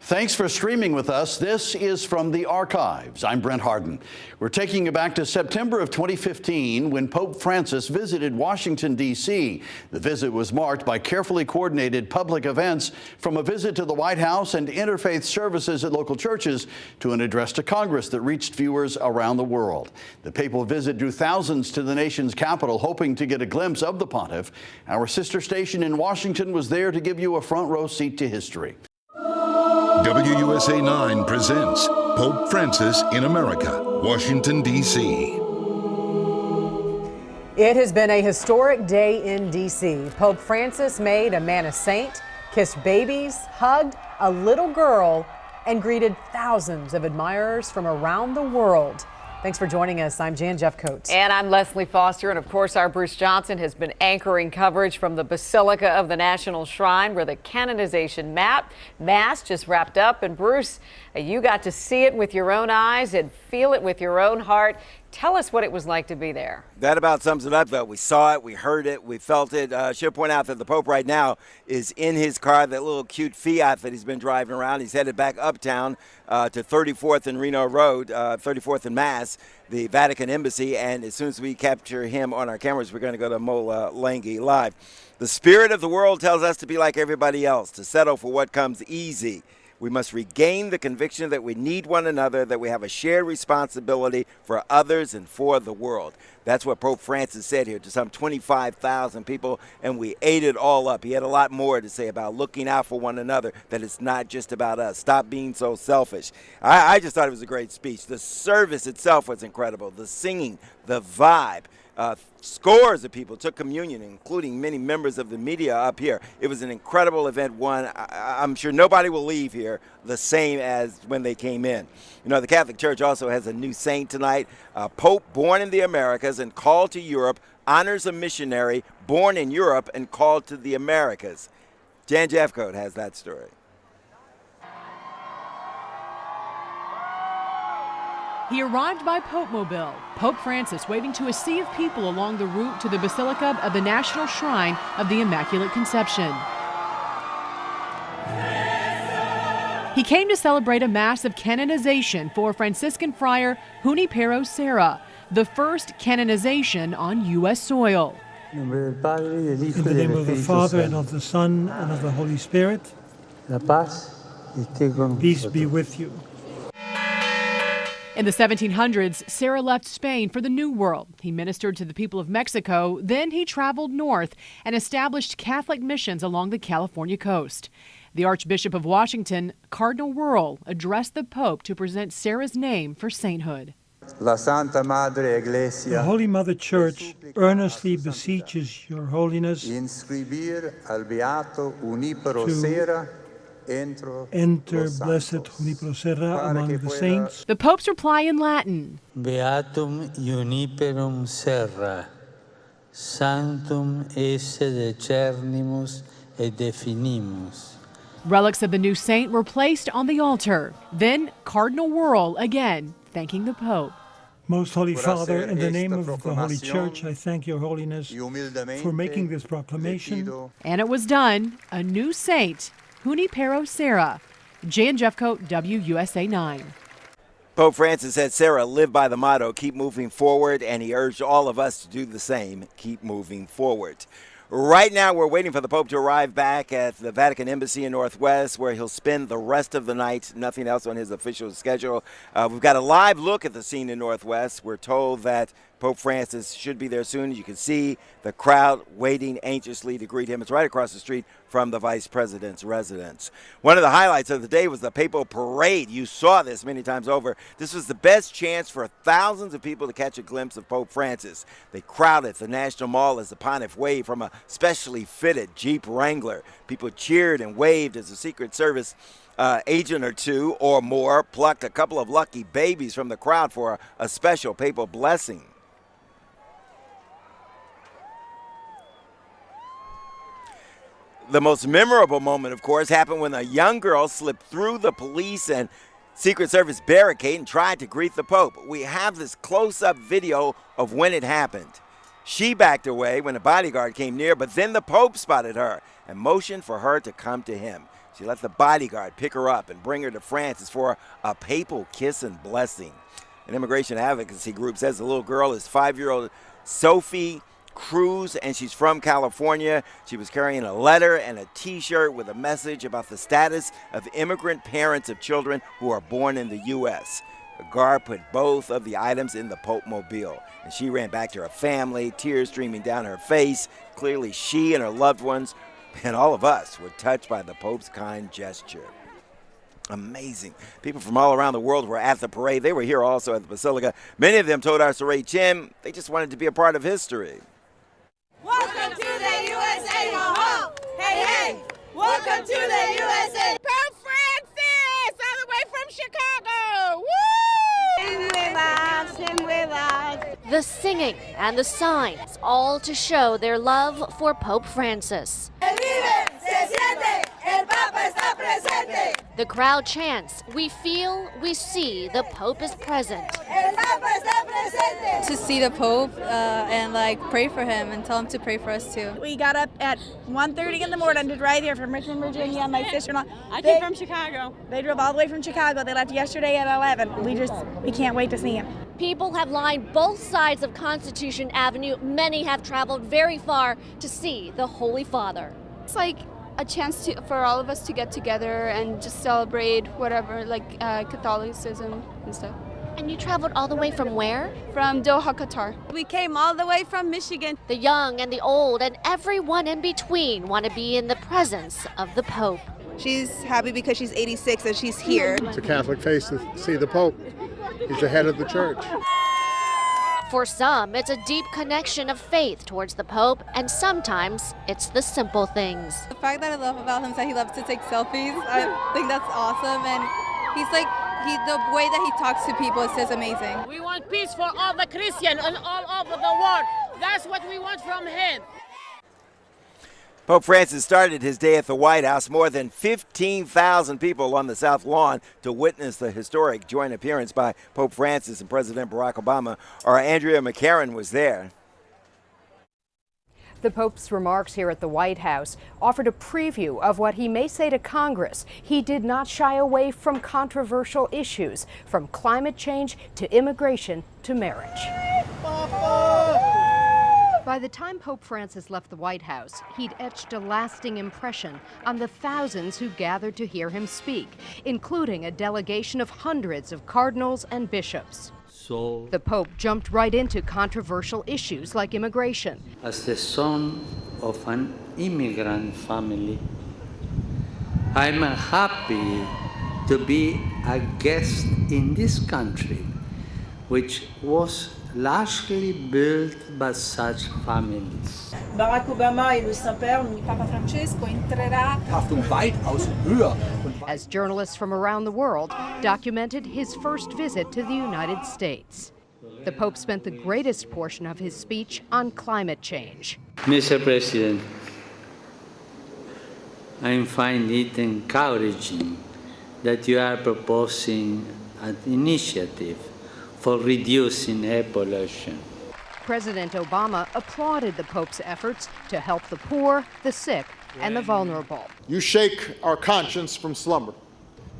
Thanks for streaming with us. This is From the Archives. I'm Brent Harden. We're taking you back to September of 2015 when Pope Francis visited Washington, D.C. The visit was marked by carefully coordinated public events, from a visit to the White House and interfaith services at local churches to an address to Congress that reached viewers around the world. The papal visit drew thousands to the nation's capital, hoping to get a glimpse of the pontiff. Our sister station in Washington was there to give you a front row seat to history. WUSA 9 presents Pope Francis in America, Washington, D.C. It has been a historic day in D.C. Pope Francis made a man a saint, kissed babies, hugged a little girl, and greeted thousands of admirers from around the world. Thanks for joining us. I'm Jan Jeffcoat. And I'm Leslie Foster. And of course, our Bruce Johnson has been anchoring coverage from the Basilica of the National Shrine, where the canonization mass just wrapped up. And Bruce, you got to see it with your own eyes and feel it with your own heart. Tell us what it was like to be there. That about sums it up, though. We saw it, we heard it, we felt it. Should point out that the Pope right now is in his car, that little cute Fiat that he's been driving around. He's headed back uptown to 34th and Reno Road, 34th and Mass, the Vatican Embassy. And as soon as we capture him on our cameras, we're going to go to Mola Lange live. The spirit of the world tells us to be like everybody else, to settle for what comes easy. We must regain the conviction that we need one another, that we have a shared responsibility for others and for the world. That's what Pope Francis said here to some 25,000 people, and we ate it all up. He had a lot more to say about looking out for one another, that it's not just about us. Stop being so selfish. I just thought it was a great speech. The service itself was incredible. The singing, the vibe. Scores of people took communion, including many members of the media up here. It was an incredible event. I'm sure nobody will leave here the same as when they came in. You know, the Catholic Church also has a new saint tonight. A Pope born in the Americas and called to Europe, honors a missionary born in Europe and called to the Americas. Jan Jeffcoat has that story. He arrived by Pope Mobile, Pope Francis waving to a sea of people along the route to the Basilica of the National Shrine of the Immaculate Conception. He came to celebrate a mass of canonization for Franciscan friar Junipero Serra, the first canonization on U.S. soil. In the name of the Father, and of the Son, and of the Holy Spirit, peace be with you. In the 1700s, Serra left Spain for the New World. He ministered to the people of Mexico. Then he traveled north and established Catholic missions along the California coast. The Archbishop of Washington, Cardinal Wuerl, addressed the Pope to present Serra's name for sainthood. The Holy Mother Church earnestly beseeches Your Holiness to enter Blessed Junipero Serra among the saints. The Pope's reply in Latin: Beatum Juniperum Serra, sanctum esse decernimus et definimus. Relics of the new saint were placed on the altar. Then Cardinal Wuerl again thanking the Pope. Most Holy Father, in the name of the Holy Church, I thank Your Holiness for making this proclamation. And it was done. A new saint, Junipero Serra. Jan Jeffcoat, WUSA 9. Pope Francis said Serra lived by the motto, keep moving forward, and he urged all of us to do the same, keep moving forward. Right now, we're waiting for the Pope to arrive back at the Vatican Embassy in Northwest, where he'll spend the rest of the night. Nothing else on his official schedule. We've got a live look at the scene in Northwest. We're told that Pope Francis should be there soon. You can see the crowd waiting anxiously to greet him. It's right across the street from the Vice President's residence. One of the highlights of the day was the papal parade. You saw this many times over. This was the best chance for thousands of people to catch a glimpse of Pope Francis. They crowded the National Mall as the pontiff waved from a specially fitted Jeep Wrangler. People cheered and waved as the Secret Service agent or two or more plucked a couple of lucky babies from the crowd for a special papal blessing. The most memorable moment, of course, happened when a young girl slipped through the police and Secret Service barricade and tried to greet the Pope. We have this close-up video of when it happened. She backed away when a bodyguard came near, but then the Pope spotted her and motioned for her to come to him. She let the bodyguard pick her up and bring her to Francis for a papal kiss and blessing. An immigration advocacy group says the little girl is 5-year-old Sophie Cruz, and she's from California. She was carrying a letter and a T-shirt with a message about the status of immigrant parents of children who are born in the U.S. The guard put both of the items in the Pope mobile, and she ran back to her family, tears streaming down her face. Clearly, she and her loved ones and all of us were touched by the Pope's kind gesture. Amazing. People from all around the world were at the parade. They were here also at the Basilica. Many of them told our Saray Chim they just wanted to be a part of history. Welcome to the USA, ho ho! Hey, hey! Welcome to the USA! Pope Francis, all the way from Chicago! Woo! Sing with us, sing with us. The singing and the signs, all to show their love for Pope Francis. The crowd chants, "We feel, we see, the Pope is present." To see the Pope and pray for him and tell him to pray for us too. We got up at 1:30 in the morning to drive here from Richmond, Virginia. My sister-in-law. I came from Chicago. They drove all the way from Chicago. They left yesterday at 11. We can't wait to see him. People have lined both sides of Constitution Avenue. Many have traveled very far to see the Holy Father. It's like a chance for all of us to get together and just celebrate whatever, Catholicism and stuff. And you traveled all the way from where? From Doha, Qatar. We came all the way from Michigan. The young and the old and everyone in between want to be in the presence of the Pope. She's happy because she's 86 and she's here. It's a Catholic faith to see the Pope. He's the head of the church. For some, it's a deep connection of faith towards the Pope, and sometimes it's the simple things. The fact that I love about him is that he loves to take selfies. I think that's awesome, and the way that he talks to people is just amazing. We want peace for all the Christians and all over the world. That's what we want from him. Pope Francis started his day at the White House. More than 15,000 people on the South Lawn to witness the historic joint appearance by Pope Francis and President Barack Obama. Our Andrea McCarran was there. The Pope's remarks here at the White House offered a preview of what he may say to Congress. He did not shy away from controversial issues, from climate change to immigration to marriage. By the time Pope Francis left the White House, he'd etched a lasting impression on the thousands who gathered to hear him speak, including a delegation of hundreds of cardinals and bishops. The Pope jumped right into controversial issues like immigration. As the son of an immigrant family, I'm happy to be a guest in this country, which was largely built by such families. Barack Obama et le Saint-Père, Papa Francesco, entrerà. As journalists from around the world documented his first visit to the United States. The Pope spent the greatest portion of his speech on climate change. Mr. President, I find it encouraging that you are proposing an initiative for reducing air pollution. President Obama applauded the Pope's efforts to help the poor, the sick, and the vulnerable. You shake our conscience from slumber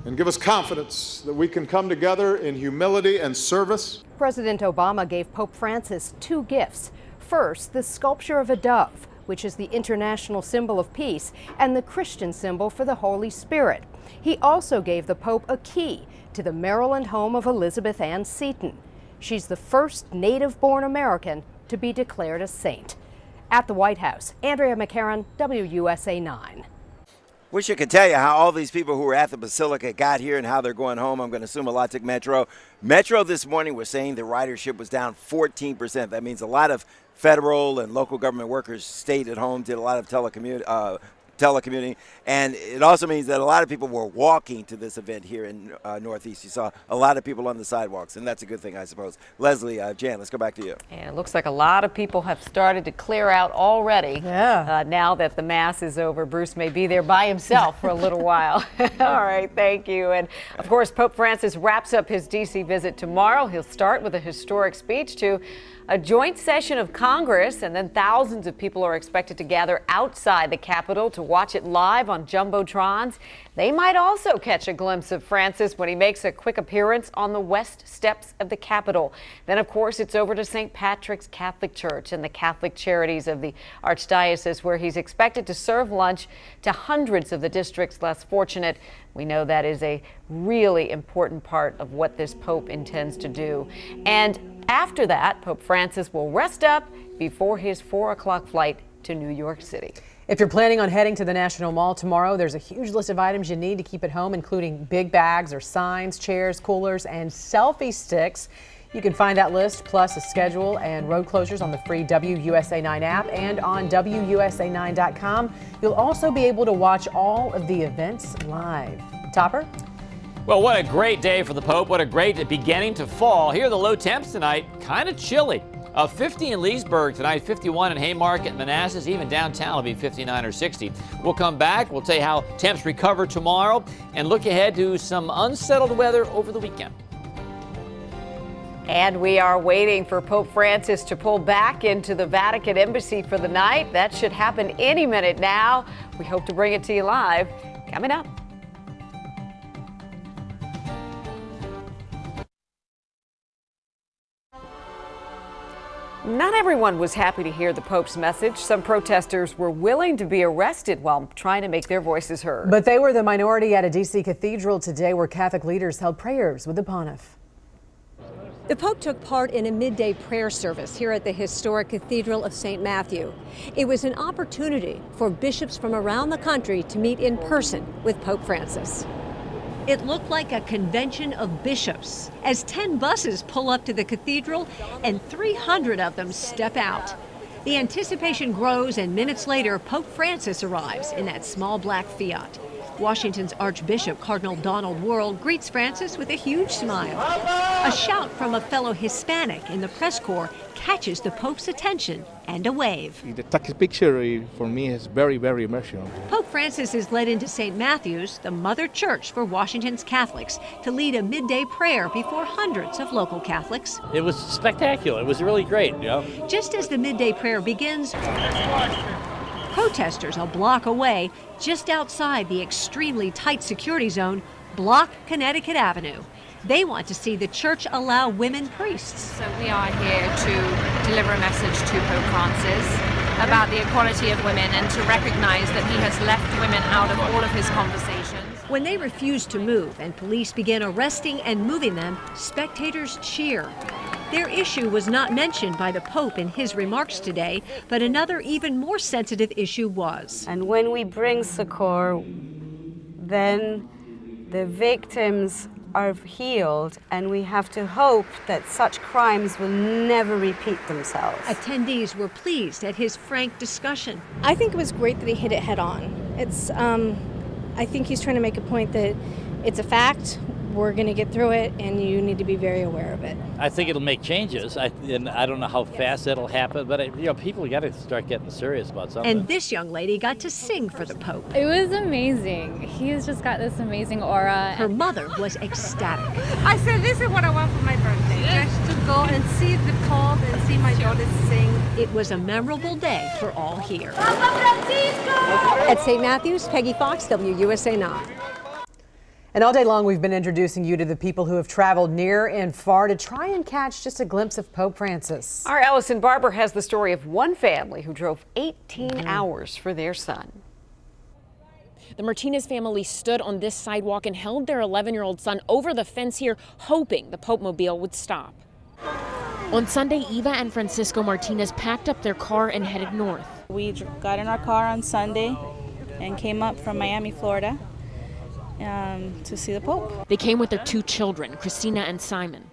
and give us confidence that we can come together in humility and service. President Obama gave Pope Francis two gifts. First, the sculpture of a dove, which is the international symbol of peace and the Christian symbol for the Holy Spirit. He also gave the Pope a key to the Maryland home of Elizabeth Ann Seton. She's the first native-born American to be declared a saint. At the White House, Andrea McCarran, WUSA 9. Wish I could tell you how all these people who were at the Basilica got here and how they're going home. I'm going to assume a lot took Metro. Metro this morning was saying the ridership was down 14%. That means a lot of federal and local government workers stayed at home, did a lot of telecommuting, and it also means that a lot of people were walking to this event here in Northeast. You saw a lot of people on the sidewalks, and that's a good thing, I suppose. Leslie, Jan, let's go back to you. And it looks like a lot of people have started to clear out already. Yeah. Now that the Mass is over, Bruce may be there by himself for a little while. All right, thank you. And of course, Pope Francis wraps up his D.C. visit tomorrow. He'll start with a historic speech to a joint session of Congress, and then thousands of people are expected to gather outside the Capitol to to watch it live on Jumbotrons. They might also catch a glimpse of Francis when he makes a quick appearance on the west steps of the Capitol. Then, of course, it's over to St. Patrick's Catholic Church and the Catholic Charities of the Archdiocese, where he's expected to serve lunch to hundreds of the district's less fortunate. We know that is a really important part of what this Pope intends to do. And after that, Pope Francis will rest up before his 4 o'clock flight to New York City. If you're planning on heading to the National Mall tomorrow, there's a huge list of items you need to keep at home, including big bags or signs, chairs, coolers, and selfie sticks. You can find that list, plus a schedule and road closures on the free WUSA 9 app and on WUSA9.com. You'll also be able to watch all of the events live. Topper? Well, what a great day for the Pope. What a great beginning to fall. Here are the low temps tonight. Kind of chilly. 50 in Leesburg tonight, 51 in Haymarket, Manassas, even downtown will be 59 or 60. We'll come back. We'll tell you how temps recover tomorrow and look ahead to some unsettled weather over the weekend. And we are waiting for Pope Francis to pull back into the Vatican Embassy for the night. That should happen any minute now. We hope to bring it to you live coming up. Not everyone was happy to hear the Pope's message. Some protesters were willing to be arrested while trying to make their voices heard. But they were the minority at a D.C. cathedral today, where Catholic leaders held prayers with the pontiff. The Pope took part in a midday prayer service here at the historic Cathedral of St. Matthew. It was an opportunity for bishops from around the country to meet in person with Pope Francis. It looked like a convention of bishops as 10 buses pull up to the cathedral and 300 of them step out. The anticipation grows, and minutes later, Pope Francis arrives in that small black Fiat. Washington's Archbishop Cardinal Donald Wuerl greets Francis with a huge smile. A shout from a fellow Hispanic in the press corps catches the Pope's attention, and a wave. The picture for me is very, very emotional. Pope Francis is led into St. Matthew's, the mother church for Washington's Catholics, to lead a midday prayer before hundreds of local Catholics. It was spectacular. It was really great. Just as the midday prayer begins, protesters a block away, just outside the extremely tight security zone, block Connecticut Avenue. They want to see the church allow women priests. So we are here to deliver a message to Pope Francis about the equality of women and to recognize that he has left women out of all of his conversations. When they refuse to move and police begin arresting and moving them, spectators cheer. Their issue was not mentioned by the Pope in his remarks today, but another even more sensitive issue was. And when we bring succor, then the victims are healed, and we have to hope that such crimes will never repeat themselves. Attendees were pleased at his frank discussion. I think it was great that he hit it head on. I think he's trying to make a point that it's a fact. We're going to get through it, and you need to be very aware of it. I think it'll make changes, and I don't know how fast it'll happen, but people got to start getting serious about something. And this young lady got to sing for the Pope. It was amazing. He's just got this amazing aura. Her mother was ecstatic. I said, this is what I want for my birthday, just to go and see the Pope and see my daughter sing. It was a memorable day for all here. At St. Matthew's, Peggy Fox, WUSA 9. And all day long, we've been introducing you to the people who have traveled near and far to try and catch just a glimpse of Pope Francis. Our Allison Barber has the story of one family who drove 18 hours for their son. The Martinez family stood on this sidewalk and held their 11-year-old son over the fence here, hoping the Pope mobile would stop. On Sunday, Eva and Francisco Martinez packed up their car and headed north. We got in our car on Sunday and came up from Miami, Florida, to see the Pope. They came with their 2 children, Christina and Simon.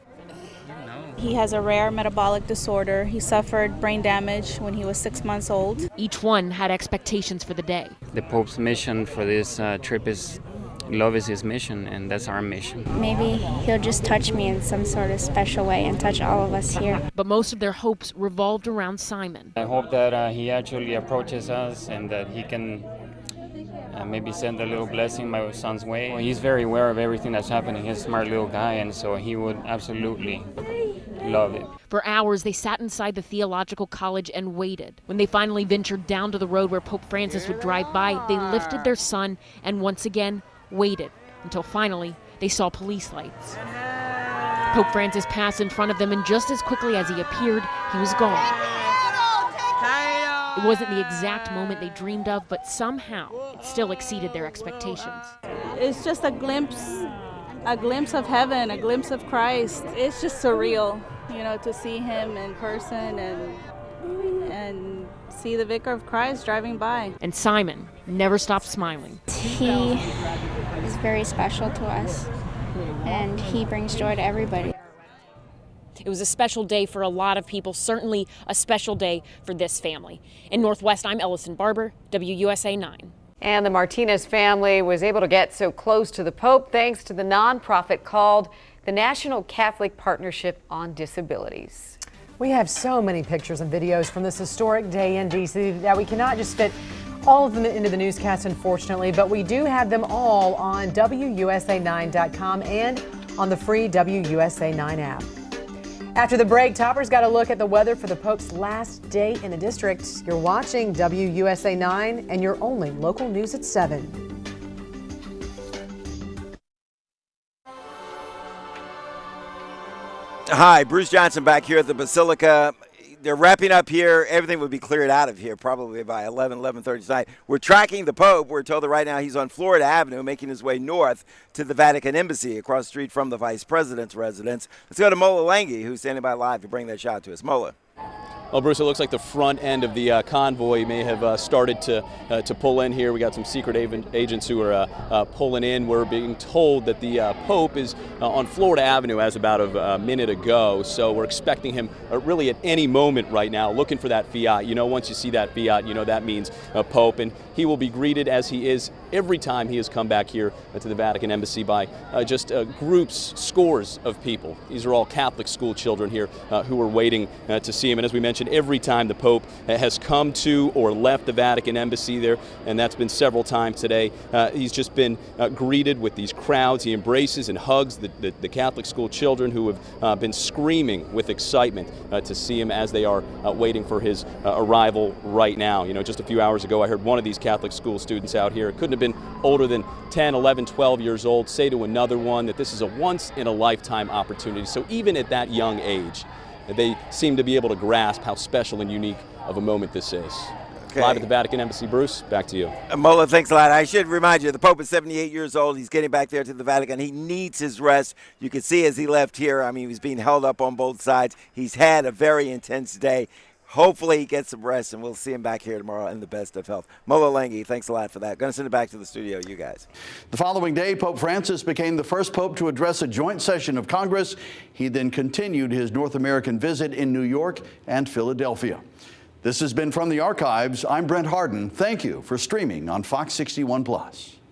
He has a rare metabolic disorder. He suffered brain damage when he was 6 months old. Each one had expectations for the day. The Pope's mission for this trip is love is his mission, and that's our mission. Maybe he'll just touch me in some sort of special way and touch all of us here. But most of their hopes revolved around Simon. I hope that he actually approaches us and that he can maybe send a little blessing my son's way. He's very aware of everything that's happening. He's a smart little guy, and so he would absolutely love it. For hours, they sat inside the theological college and waited. When they finally ventured down to the road where Pope Francis would drive by, they lifted their son and once again waited until finally they saw police lights. Pope Francis passed in front of them, and just as quickly as he appeared, he was gone. It wasn't the exact moment they dreamed of, but somehow it still exceeded their expectations. It's just a glimpse of heaven, a glimpse of Christ. It's just surreal, to see him in person and see the Vicar of Christ driving by. And Simon never stopped smiling. He is very special to us, and he brings joy to everybody. It was a special day for a lot of people, certainly a special day for this family. In Northwest, I'm Ellison Barber, WUSA 9. And the Martinez family was able to get so close to the Pope thanks to the nonprofit called the National Catholic Partnership on Disabilities. We have so many pictures and videos from this historic day in D.C. that we cannot just fit all of them into the newscast, unfortunately, but we do have them all on WUSA9.com and on the free WUSA 9 app. After the break, Topper's got a look at the weather for the Pope's last day in the district. You're watching WUSA 9 and your only local news at 7. Hi, Bruce Johnson back here at the Basilica. They're wrapping up here. Everything would be cleared out of here probably by 11:30 tonight. We're tracking the Pope. We're told that right now he's on Florida Avenue making his way north to the Vatican Embassy across the street from the Vice President's residence. Let's go to Mola Langi, who's standing by live to bring that shot to us. Mola. Well, Bruce, it looks like the front end of the convoy may have started to pull in here. We got some secret agents who are pulling in. We're being told that the Pope is on Florida Avenue as about a minute ago, so we're expecting him really at any moment right now, looking for that fiat. Once you see that fiat, that means Pope, and he will be greeted as he is every time he has come back here to the Vatican Embassy by just groups, scores of people. These are all Catholic school children here who are waiting to see him, and as we mentioned, every time the Pope has come to or left the Vatican Embassy there, and that's been several times today, he's just been greeted with these crowds. He embraces and hugs the Catholic school children who have been screaming with excitement to see him as they are waiting for his arrival right now. Just a few hours ago, I heard one of these Catholic school students out here, couldn't have been older than 10, 11, 12 years old, say to another one that this is a once-in-a-lifetime opportunity. So even at that young age, they seem to be able to grasp how special and unique of a moment this is. Okay. Live at the Vatican Embassy, Bruce, back to you. Mola, thanks a lot. I should remind you, the Pope is 78 years old. He's getting back there to the Vatican. He needs his rest. You can see as he left here, he was being held up on both sides. He's had a very intense day. Hopefully he gets some rest, and we'll see him back here tomorrow in the best of health. Mola Langi, thanks a lot for that. Going to send it back to the studio, you guys. The following day, Pope Francis became the first pope to address a joint session of Congress. He then continued his North American visit in New York and Philadelphia. This has been From the Archives. I'm Brent Harden. Thank you for streaming on Fox 61+.